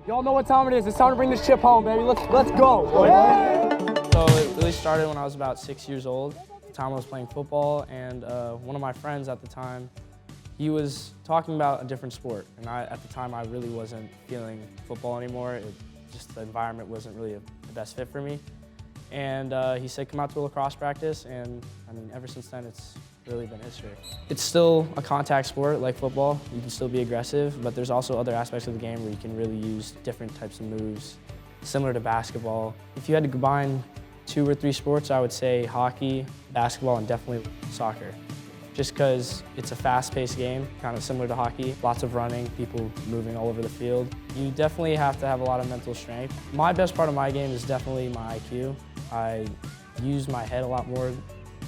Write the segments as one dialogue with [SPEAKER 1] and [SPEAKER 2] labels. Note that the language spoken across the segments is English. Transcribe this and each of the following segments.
[SPEAKER 1] Y'all know what time it is. It's time to bring this chip home, baby. Let's go.
[SPEAKER 2] So it really started when I was about 6 years old. At the time I was playing football, and one of my friends at the time, he was talking about a different sport. And at the time, I really wasn't feeling football anymore. Just the environment wasn't really the best fit for me. And he said, come out to a lacrosse practice, and I mean, ever since then, it's really been history. It's still a contact sport like football. You can still be aggressive, but there's also other aspects of the game where you can really use different types of moves, similar to basketball. If you had to combine 2 or 3 sports, I would say hockey, basketball, and definitely soccer. Just because it's a fast-paced game, kind of similar to hockey. Lots of running, people moving all over the field. You definitely have to have a lot of mental strength. My best part of my game is definitely my IQ. I use my head a lot more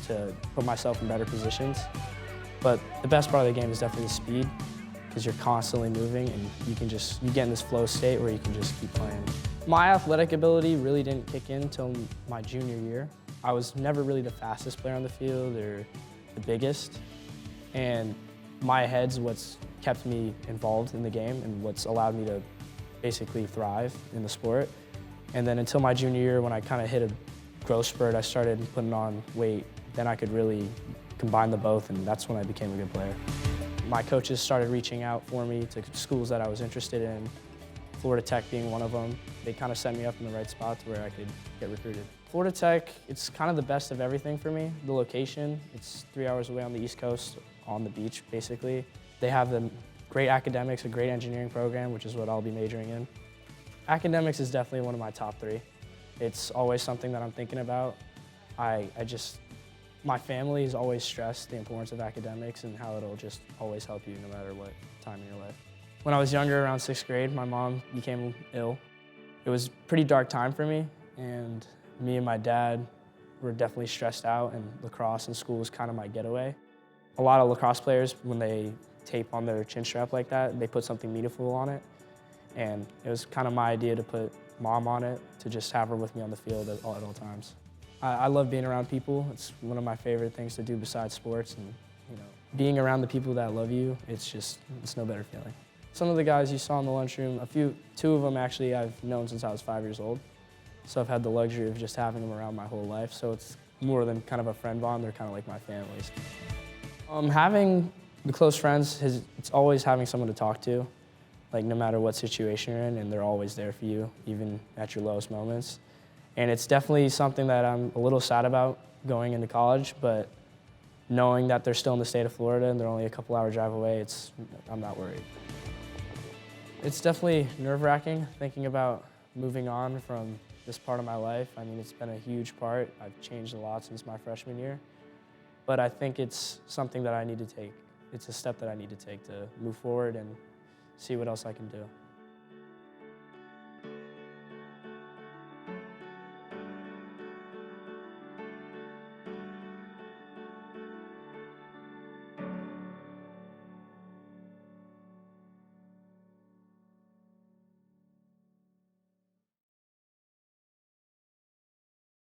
[SPEAKER 2] to put myself in better positions. But the best part of the game is definitely the speed, because you're constantly moving and you get in this flow state where you can just keep playing. My athletic ability really didn't kick in until my junior year. I was never really the fastest player on the field or the biggest, and my head's what's kept me involved in the game and what's allowed me to basically thrive in the sport. And then until my junior year, when I kind of hit a growth spurt, I started putting on weight. Then I could really combine the both, and that's when I became a good player. My coaches started reaching out for me to schools that I was interested in, Florida Tech being one of them. They kind of set me up in the right spot to where I could get recruited. Florida Tech, it's kind of the best of everything for me. The location, it's 3 hours away on the East Coast, on the beach, basically. They have the great academics, a great engineering program, which is what I'll be majoring in. Academics is definitely one of my top 3. It's always something that I'm thinking about. My family has always stressed the importance of academics and how it'll just always help you no matter what time in your life. When I was younger, around 6th grade, my mom became ill. It was a pretty dark time for me, and me and my dad were definitely stressed out, and lacrosse in school was kind of my getaway. A lot of lacrosse players, when they tape on their chin strap like that, they put something meaningful on it. And it was kind of my idea to put Mom on it, to just have her with me on the field at all times. I love being around people. It's one of my favorite things to do besides sports. And being around the people that love you, it's no better feeling. Some of the guys you saw in the lunchroom, 2 of them actually I've known since I was 5 years old. So I've had the luxury of just having them around my whole life. So it's more than kind of a friend bond, they're kind of like my families. Having the close friends, it's always having someone to talk to, like no matter what situation you're in, and they're always there for you, even at your lowest moments. And it's definitely something that I'm a little sad about going into college, but knowing that they're still in the state of Florida and they're only a couple-hour drive away, I'm not worried. It's definitely nerve-wracking thinking about moving on from this part of my life. I mean, it's been a huge part. I've changed a lot since my freshman year, but I think it's something that I need to take. It's a step that I need to take to move forward and see what else I can do.